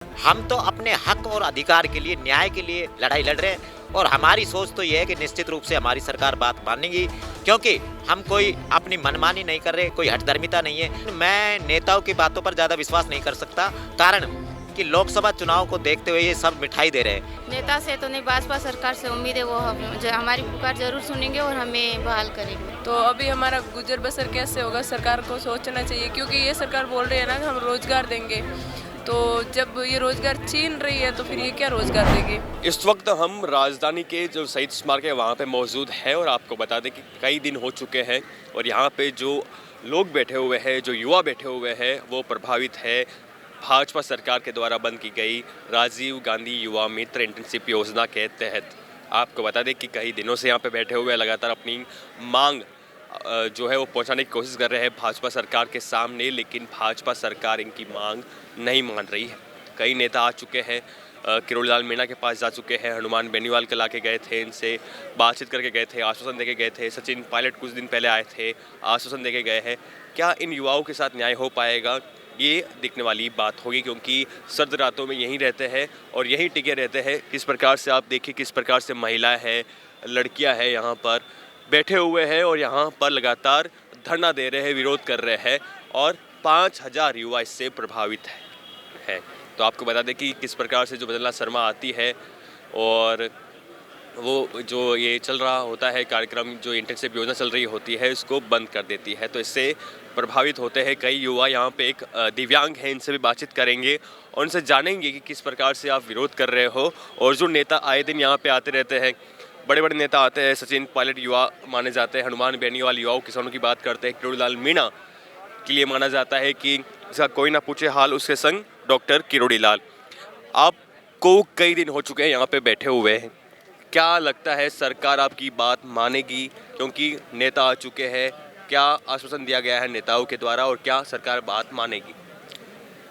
हम तो अपने हक और अधिकार के लिए, न्याय के लिए लड़ाई लड़ रहे हैं और हमारी सोच तो ये है कि निश्चित रूप से हमारी सरकार बात मानेगी, क्योंकि हम कोई अपनी मनमानी नहीं कर रहे, कोई हठधर्मिता नहीं है। मैं नेताओं की बातों पर ज़्यादा विश्वास नहीं कर सकता, कारण कि लोकसभा चुनाव को देखते हुए ये सब मिठाई दे रहे हैं। नेता से तो नहीं, भाजपा सरकार से उम्मीद है, वो हमारी पुकार जरूर सुनेंगे और हमें बहाल करेंगे। तो अभी हमारा गुजर बसर कैसे होगा, सरकार को सोचना चाहिए, क्योंकि ये सरकार बोल रही है ना कि हम रोजगार देंगे। तो जब ये रोजगार छीन रही है तो फिर ये क्या रोजगार देगी। इस वक्त हम राजधानी के जो शहीद स्मारक है वहाँ पे मौजूद है और आपको बता दें कि कई दिन हो चुके हैं और यहाँ पे जो लोग बैठे हुए हैं, जो युवा बैठे हुए हैं, वो प्रभावित है भाजपा सरकार के द्वारा बंद की गई राजीव गांधी युवा मित्र इंटर्नशिप योजना के तहत। आपको बता दें कि कई दिनों से यहाँ पे बैठे हुए लगातार अपनी मांग जो है वो पहुंचाने की कोशिश कर रहे हैं भाजपा सरकार के सामने, लेकिन भाजपा सरकार इनकी मांग नहीं मान रही है। कई नेता आ चुके हैं, किरोड़ी लाल मीणा के पास जा चुके हैं, हनुमान बेनीवाल के लाके गए थे, इनसे बातचीत करके गए थे, आश्वासन देके गए थे। सचिन पायलट कुछ दिन पहले आए थे, आश्वासन देके गए हैं। क्या इन युवाओं के साथ न्याय हो पाएगा, ये दिखने वाली बात होगी, क्योंकि सर्द रातों में यहीं रहते हैं और यहीं टिके रहते हैं। किस प्रकार से आप देखिए, किस प्रकार से महिलाएं हैं, लड़कियां हैं, यहाँ पर बैठे हुए हैं और यहाँ पर लगातार धरना दे रहे हैं, विरोध कर रहे हैं और 5,000 युवा इससे प्रभावित है। तो आपको बता दें कि किस प्रकार से जो बदला शर्मा आती है और वो जो ये चल रहा होता है कार्यक्रम, जो इंटर्नशिप योजना चल रही होती है, इसको बंद कर देती है। तो इससे प्रभावित होते हैं कई युवा। यहाँ पे एक दिव्यांग हैं, इनसे भी बातचीत करेंगे और उनसे जानेंगे कि किस प्रकार से आप विरोध कर रहे हो। और जो नेता आए दिन यहाँ पे आते रहते हैं, बड़े बड़े नेता आते हैं, सचिन पायलट युवा माने जाते हैं, हनुमान बेनीवाल युवाओं किसानों की बात करते हैं, किरोड़ी लाल मीणा के लिए माना जाता है कि इसका कोई ना पूछे हाल, उसके संग डॉक्टर किरोड़ी लाल। आपको कई दिन हो चुके हैं यहाँ पे बैठे हुए हैं, क्या लगता है सरकार आपकी बात मानेगी, क्योंकि नेता आ चुके हैं? क्या आश्वासन दिया गया है नेताओं के द्वारा और क्या सरकार बात मानेगी?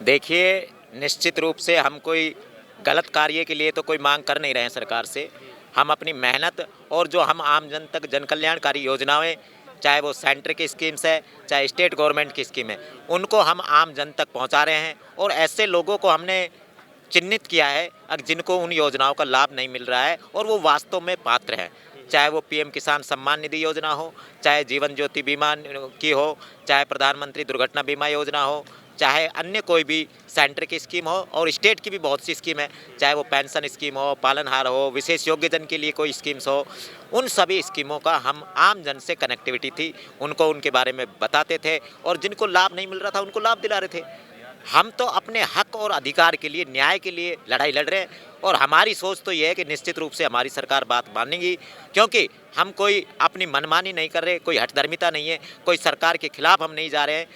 देखिए, निश्चित रूप से हम कोई गलत कार्य के लिए तो कोई मांग कर नहीं रहे हैं सरकार से। हम अपनी मेहनत और जो हम आम जन तक जन कल्याणकारी योजनाएं, चाहे वो सेंटर की स्कीम्स है, चाहे स्टेट गवर्नमेंट की स्कीम है, उनको हम आम जन तक पहुंचा रहे हैं और ऐसे लोगों को हमने चिन्हित किया है जिनको उन योजनाओं का लाभ नहीं मिल रहा है और वो वास्तव में पात्र हैं। चाहे वो पीएम किसान सम्मान निधि योजना हो, चाहे जीवन ज्योति बीमा की हो, चाहे प्रधानमंत्री दुर्घटना बीमा योजना हो, चाहे अन्य कोई भी सेंटर की स्कीम हो और स्टेट की भी बहुत सी स्कीम है, चाहे वो पेंशन स्कीम हो, पालनहार हो, विशेष योग्यजन के लिए कोई स्कीम्स हो, उन सभी स्कीमों का हम आम जन से कनेक्टिविटी थी, उनको उनके बारे में बताते थे और जिनको लाभ नहीं मिल रहा था उनको लाभ दिला रहे थे। हम तो अपने हक और अधिकार के लिए, न्याय के लिए लड़ाई लड़ रहे हैं और हमारी सोच तो ये है कि निश्चित रूप से हमारी सरकार बात मानेगी, क्योंकि हम कोई अपनी मनमानी नहीं कर रहे, कोई हठधर्मिता नहीं है, कोई सरकार के खिलाफ हम नहीं जा रहे हैं।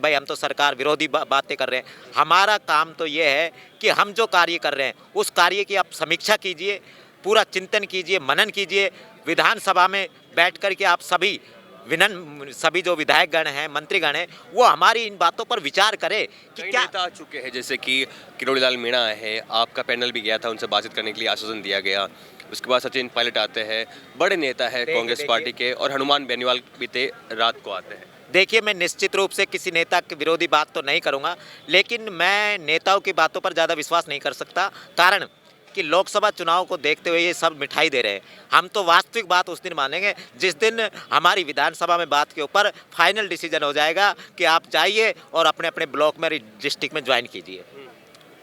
भाई हम तो सरकार विरोधी बातें कर रहे हैं। हमारा काम तो ये है कि हम जो कार्य कर रहे हैं उस कार्य की आप समीक्षा कीजिए, पूरा चिंतन कीजिए, मनन कीजिए। विधानसभा में बैठ कर के आप सभी जो विधायकगण हैं, मंत्रीगण हैं, वो हमारी इन बातों पर विचार करें कि क्या नेता आ चुके हैं, जैसे कि किरोड़ी लाल मीणा है, आपका पैनल भी गया था, उनसे बातचीत करने के लिए आश्वासन दिया गया। उसके बाद सचिन पायलट आते हैं, बड़े नेता है कांग्रेस पार्टी के, और हनुमान बेनीवाल बीते रात को आते हैं। देखिए, मैं निश्चित रूप से किसी नेता के विरोधी बात तो नहीं करूंगा, लेकिन मैं नेताओं की बातों पर ज़्यादा विश्वास नहीं कर सकता, कारण कि लोकसभा चुनाव को देखते हुए ये सब मिठाई दे रहे हैं। हम तो वास्तविक बात उस दिन मानेंगे जिस दिन हमारी विधानसभा में बात के ऊपर फाइनल डिसीजन हो जाएगा कि आप जाइए और अपने अपने ब्लॉक में, डिस्ट्रिक्ट में ज्वाइन कीजिए।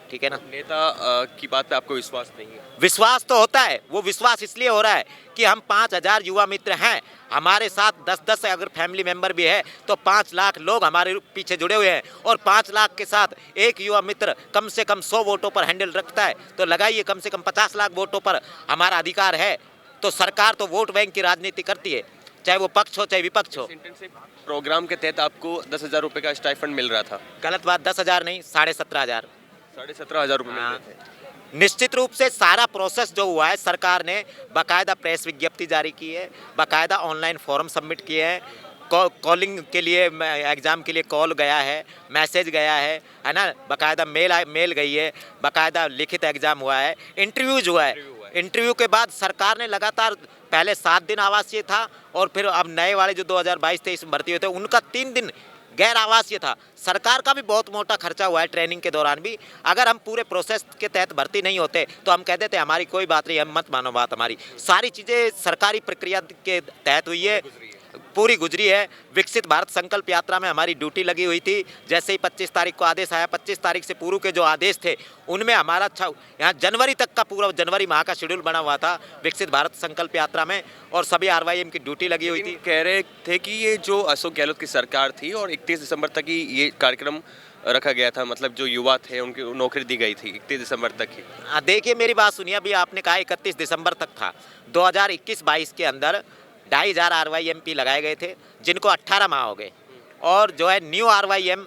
ठीक है ना? नेता की बात पे आपको विश्वास नहीं है? विश्वास तो होता है, वो विश्वास इसलिए हो रहा है कि हम 5,000 युवा मित्र हैं, हमारे साथ 10-10 अगर फैमिली मेंबर भी है तो 5 लाख लोग हमारे पीछे जुड़े हुए हैं और 5 लाख के साथ एक युवा मित्र कम से कम 100 वोटों पर हैंडल रखता है, तो लगाइए कम से कम 50 लाख वोटों पर हमारा अधिकार है। तो सरकार तो वोट बैंक की राजनीति करती है, चाहे वो पक्ष हो चाहे विपक्ष हो। प्रोग्राम के तहत आपको 10,000 रुपये का स्टाइफंड मिल रहा था? गलत बात, 10,000 नहीं, 17,500। 17,500 रुपये मिल रहे थे। निश्चित रूप से सारा प्रोसेस जो हुआ है, सरकार ने बाकायदा प्रेस विज्ञप्ति जारी की है, बाकायदा ऑनलाइन फॉर्म सबमिट किए हैं, कॉलिंग के लिए, एग्ज़ाम के लिए कॉल गया है, मैसेज गया है ना, बाकायदा मेल गई है, बाकायदा लिखित एग्ज़ाम हुआ है, इंटरव्यूज हुआ है। इंटरव्यू के बाद सरकार ने लगातार, पहले 7 दिन आवासीय था और फिर अब नए वाले जो 2022-23 में भर्ती हुए थे उनका 3 दिन गैर आवासीय था। सरकार का भी बहुत मोटा खर्चा हुआ है ट्रेनिंग के दौरान भी। अगर हम पूरे प्रोसेस के तहत भर्ती नहीं होते तो हम कह देते हमारी कोई बात नहीं, हम मत मानो बात हमारी। सारी चीज़ें सरकारी प्रक्रिया के तहत हुई है, पूरी गुजरी है। विकसित भारत संकल्प यात्रा में हमारी ड्यूटी लगी हुई थी। जैसे ही 25 तारीख को आदेश आया, 25 तारीख से पूर्व के जो आदेश थे उनमें हमारा अच्छा यहाँ जनवरी तक का पूरा जनवरी माह का शेड्यूल बना हुआ था विकसित भारत संकल्प यात्रा में, और सभी RYM की ड्यूटी लगी हुई थी। कह रहे थे कि ये जो अशोक गहलोत की सरकार थी और 31 दिसंबर तक ही ये कार्यक्रम रखा गया था, मतलब जो युवा थे उनकी नौकरी दी गई थी 31 दिसंबर तक ही। देखिए मेरी बात सुनिए, अभी आपने कहा 31 दिसंबर तक था। 2021-22 के अंदर 2500 RYMP लगाए गए थे जिनको 18 माह हो गए, और जो है न्यू RYM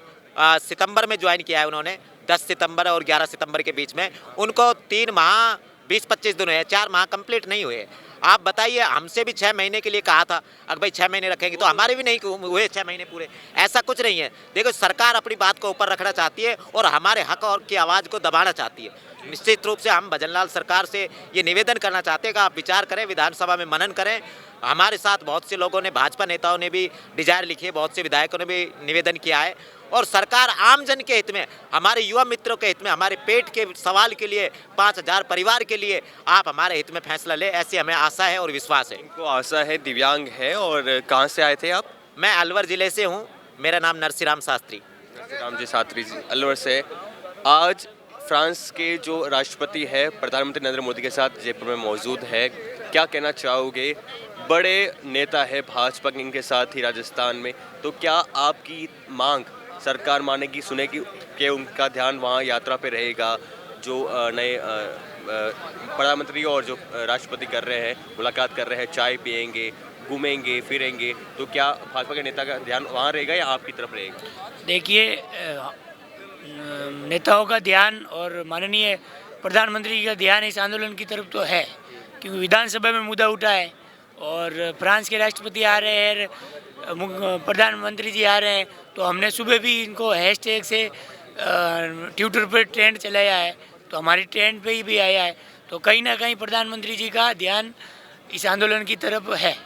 सितंबर में ज्वाइन किया है उन्होंने, 10 सितंबर और 11 सितंबर के बीच में। उनको 3 माह 20-25 दिन हुए, 4 माह कंप्लीट नहीं हुए। आप बताइए, हमसे भी 6 महीने के लिए कहा था, अगर भाई 6 महीने रखेंगे, तो हमारे भी नहीं हुए 6 महीने पूरे। ऐसा कुछ नहीं है। देखो सरकार अपनी बात को ऊपर रखना चाहती है और हमारे हक और की आवाज़ को दबाना चाहती है। निश्चित रूप से हम भजनलाल सरकार से ये निवेदन करना चाहते हैं कि आप विचार करें, विधानसभा में मनन करें। हमारे साथ बहुत से लोगों ने, भाजपा नेताओं ने भी डिजायर लिखी है, बहुत से विधायकों ने भी निवेदन किया है, और सरकार आम जन के हित में, हमारे युवा मित्रों के हित में, हमारे पेट के सवाल के लिए, 5000 परिवार के लिए आप हमारे हित में फैसला ले, ऐसी हमें आशा है और विश्वास है। इनको आशा है, दिव्यांग है। और कहाँ से आए थे आप? मैं अलवर जिले से हूँ, मेरा नाम नरसिंह शास्त्री। राम जी शास्त्री जी अलवर से। आज फ्रांस के जो राष्ट्रपति है प्रधानमंत्री नरेंद्र मोदी के साथ जयपुर में मौजूद है, क्या कहना चाहोगे? बड़े नेता है भाजपा इनके साथ ही राजस्थान में, तो क्या आपकी मांग सरकार मानेगी, सुनेगी कि उनका ध्यान वहाँ यात्रा पे रहेगा? जो नए प्रधानमंत्री और जो राष्ट्रपति कर रहे हैं, मुलाकात कर रहे हैं, चाय पियेंगे, घूमेंगे फिरेंगे, तो क्या भाजपा के नेता का ध्यान वहाँ रहेगा या आपकी तरफ रहेगा? देखिए, नेताओं का ध्यान और माननीय प्रधानमंत्री का ध्यान इस आंदोलन की तरफ तो है, क्योंकि विधानसभा में मुद्दा उठा है और फ्रांस के राष्ट्रपति आ रहे हैं, प्रधानमंत्री जी आ रहे हैं, तो हमने सुबह भी इनको हैशटैग से ट्विटर पर ट्रेंड चलाया है, तो हमारी ट्रेंड पे ही भी आया है। तो कहीं ना कहीं प्रधानमंत्री जी का ध्यान इस आंदोलन की तरफ है।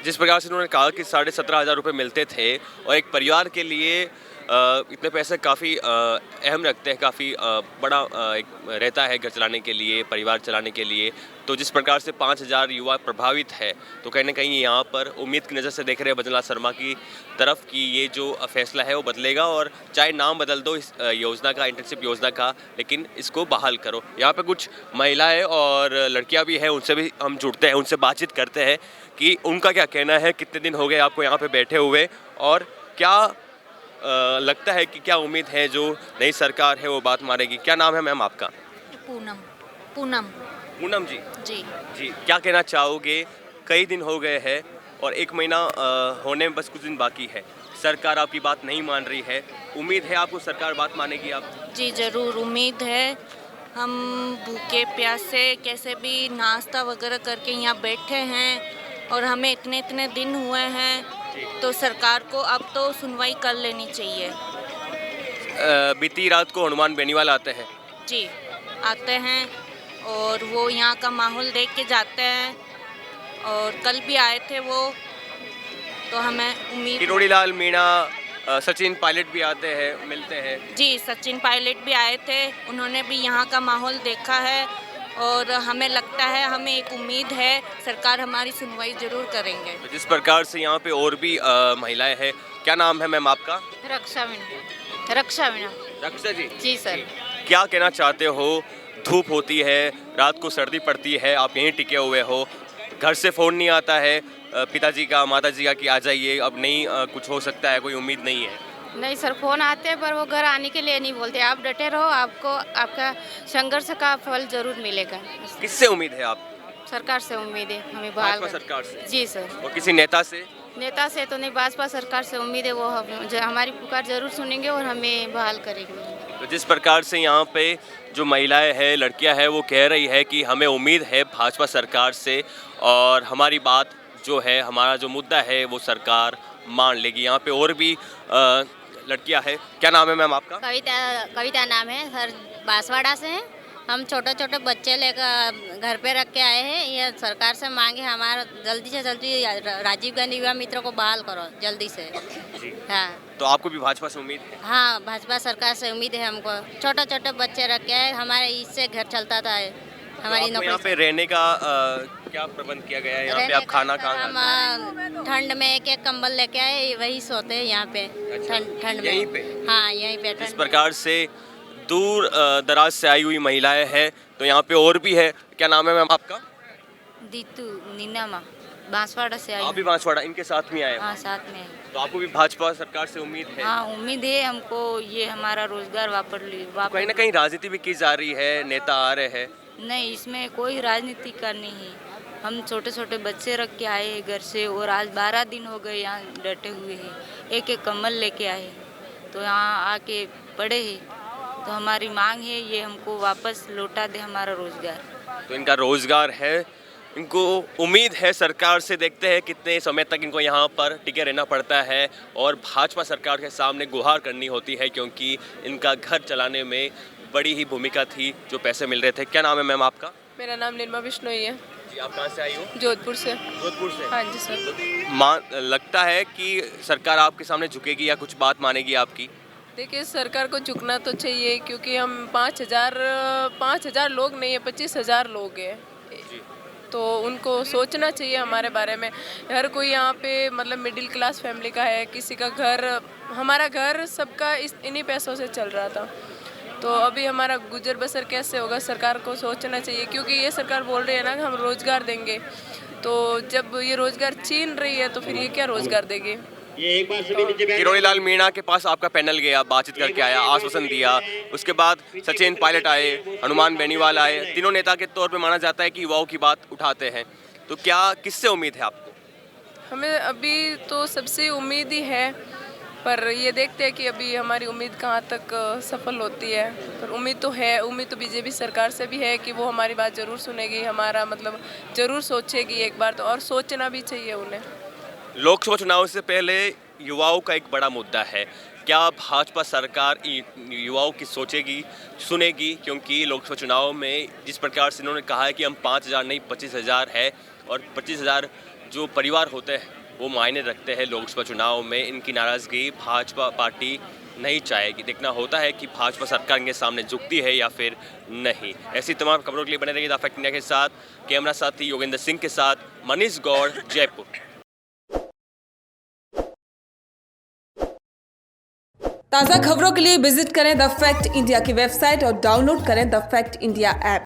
जिस प्रकार से उन्होंने कहा कि 17,500 रुपये मिलते थे और एक परिवार के लिए इतने पैसे काफ़ी अहम रखते हैं, काफ़ी बड़ा एक रहता है घर चलाने के लिए, परिवार चलाने के लिए। तो जिस प्रकार से 5,000 युवा प्रभावित है, तो कहीं ना कहीं यहाँ पर उम्मीद की नज़र से देख रहे हैं भजनलाल शर्मा की तरफ कि ये जो फैसला है वो बदलेगा, और चाहे नाम बदल दो इस योजना का, इंटर्नशिप योजना का, लेकिन इसको बहाल करो। यहाँ पे कुछ महिलाएं और लड़कियाँ भी हैं, उनसे भी हम जुड़ते हैं, उनसे बातचीत करते हैं कि उनका क्या कहना है, कितने दिन हो गए आपको यहाँ पर बैठे हुए, और क्या लगता है कि क्या उम्मीद है जो नई सरकार है वो बात मानेगी? क्या नाम है मैम आपका? पूनम। पूनम पूनम जी। जी। जी, क्या कहना चाहोगे? कई दिन हो गए हैं और 1 महीना होने में बस कुछ दिन बाकी है, सरकार आपकी बात नहीं मान रही है, उम्मीद है आपको सरकार बात मानेगी? आप? जी ज़रूर उम्मीद है। हम भूखे प्यासे कैसे भी नाश्ता वगैरह करके यहाँ बैठे हैं और हमें इतने इतने दिन हुए हैं, तो सरकार को अब तो सुनवाई कर लेनी चाहिए। बीती रात को हनुमान बेनीवाल आते हैं। जी आते हैं और वो यहाँ का माहौल देख के जाते हैं, और कल भी आए थे वो, तो हमें उम्मीद। किरोड़ी लाल मीणा, सचिन पायलट भी आते हैं, मिलते हैं। जी सचिन पायलट भी आए थे, उन्होंने भी यहाँ का माहौल देखा है, और हमें लगता है, हमें एक उम्मीद है सरकार हमारी सुनवाई जरूर करेंगे। तो जिस प्रकार से यहाँ पे और भी महिलाएं हैं, क्या नाम है मैम आपका? रक्षा मीना। रक्षा मीना। रक्षा जी। जी सर। क्या कहना चाहते हो? धूप होती है, रात को सर्दी पड़ती है, आप यहीं टिके हुए हो, घर से फ़ोन नहीं आता है पिताजी का, माताजी का कि आ जाइए, अब नहीं कुछ हो सकता है, कोई उम्मीद नहीं है? नहीं सर, फ़ोन आते हैं पर वो घर आने के लिए नहीं बोलते। आप डटे रहो, आपको आपका संघर्ष का फल जरूर मिलेगा। किससे उम्मीद है आप? सरकार से उम्मीद है, हमें बहाल भाजपा कर। सरकार से? जी सर। और किसी नेता से? नेता से तो नहीं, भाजपा सरकार से उम्मीद है, वो हमारी पुकार जरूर सुनेंगे और हमें बहाल करेंगे। तो जिस प्रकार से यहाँ पे जो महिलाएं हैं, लड़कियां हैं, वो कह रही है कि हमें उम्मीद है भाजपा सरकार से, और हमारी बात जो है, हमारा जो मुद्दा है वो सरकार मान लेगी। यहाँ पे और भी लड़कियां हैं। क्या नाम है मैम आपका? कविता नाम है सर, बांसवाड़ा से हैं, हम छोटे छोटे बच्चे लेकर घर पे रख के आए हैं। ये सरकार से मांगे हमारा जल्दी से जल्दी राजीव गांधी युवा मित्र को बहाल करो जल्दी से। हाँ तो आपको भी भाजपा से उम्मीद है? हाँ, भाजपा सरकार से उम्मीद है हमको। छोटे छोटे बच्चे रख के आए, हमारे इससे घर चलता था हमारी तो यहाँ पे रहने का क्या प्रबंध किया गया है? यहाँ पे आप खाना कहाँ खाते हैं? हम ठंड में एक कंबल लेके आए, वही सोते हैं यहाँ पे। अच्छा, ठंड में यहीं पे? हाँ, यहीं पे इस प्रकार से दूर दराज से आई हुई महिलाएं हैं। तो यहाँ पे और भी है। क्या नाम है मैम आपका? दीतू नीनामा बांसवाड़ा से आई। आप भी बांसवाड़ा इनके साथ में आए हैं? हाँ, साथ में। तो आपको भी भाजपा सरकार से उम्मीद है? हाँ, उम्मीद है हमको, ये हमारा रोजगार कहीं ना कहीं राजनीति भी की जा रही है, नेता आ रहे हैं। नहीं, इसमें कोई राजनीति का नहीं है। हम छोटे छोटे बच्चे रख के आए हैं घर से, और आज 12 दिन हो गए यहाँ डटे हुए हैं। एक एक कम्बल लेके आए, तो यहाँ आके पड़े हैं। तो हमारी मांग है ये हमको वापस लौटा दे हमारा रोजगार। तो इनका रोजगार है, इनको उम्मीद है सरकार से। देखते हैं कितने समय तक इनको यहाँ पर टिके रहना पड़ता है और भाजपा सरकार के सामने गुहार करनी होती है, क्योंकि इनका घर चलाने में बड़ी ही भूमिका थी जो पैसे मिल रहे थे। क्या नाम है मैम आपका? मेरा नाम निर्मा बिश्नोई है। जी, आप कहाँ से आई हो? जोधपुर से। जोधपुर से? हाँ जी सर। लगता है कि सरकार आपके सामने झुकेगी या कुछ बात मानेगी आपकी? देखिए, सरकार को झुकना तो चाहिए, क्योंकि हम 5,000 लोग नहीं है, 25,000 लोग हैं। तो उनको सोचना चाहिए हमारे बारे में। हर कोई यहाँ पे मतलब मिडिल क्लास फैमिली का है, किसी का घर, हमारा घर सबका इन्हीं पैसों से चल रहा था। तो अभी हमारा गुजर बसर कैसे होगा, सरकार को सोचना चाहिए, क्योंकि ये सरकार बोल रही है ना कि हम रोज़गार देंगे। तो जब ये रोज़गार छीन रही है तो फिर ये क्या रोज़गार देगी? किरोड़ी लाल मीणा के पास आपका पैनल गया, बातचीत करके आया, आश्वासन दिया। उसके बाद सचिन पायलट आए, हनुमान बेनीवाल आए। तीनों नेता के तौर पे माना जाता है कि युवाओं की बात उठाते हैं। तो क्या किससे उम्मीद है आपको? हमें अभी तो सबसे उम्मीद ही है, पर ये देखते हैं कि अभी हमारी उम्मीद कहाँ तक सफल होती है। पर उम्मीद तो है, उम्मीद तो बीजेपी सरकार से भी है कि वो हमारी बात ज़रूर सुनेगी, हमारा मतलब ज़रूर सोचेगी एक बार तो, और सोचना भी चाहिए उन्हें। लोकसभा चुनाव से पहले युवाओं का एक बड़ा मुद्दा है। क्या भाजपा सरकार युवाओं की सोचेगी, सुनेगी? क्योंकि लोकसभा चुनाव में जिस प्रकार से इन्होंने कहा है कि हम 5,000 नहीं 25,000 है, और 25,000 जो परिवार होते हैं वो मायने रखते हैं लोकसभा चुनाव में। इनकी नाराज़गी भाजपा पार्टी नहीं चाहेगी। देखना होता है कि भाजपा सरकार इनके सामने झुकती है या फिर नहीं। ऐसी तमाम खबरों के लिए बने रहिए द फैक्ट इंडिया के साथ। कैमरा साथी योगेंद्र सिंह के साथ मनीष गौड़, जयपुर। ताज़ा खबरों के लिए विजिट करें द फैक्ट इंडिया की वेबसाइट और डाउनलोड करें द फैक्ट इंडिया ऐप।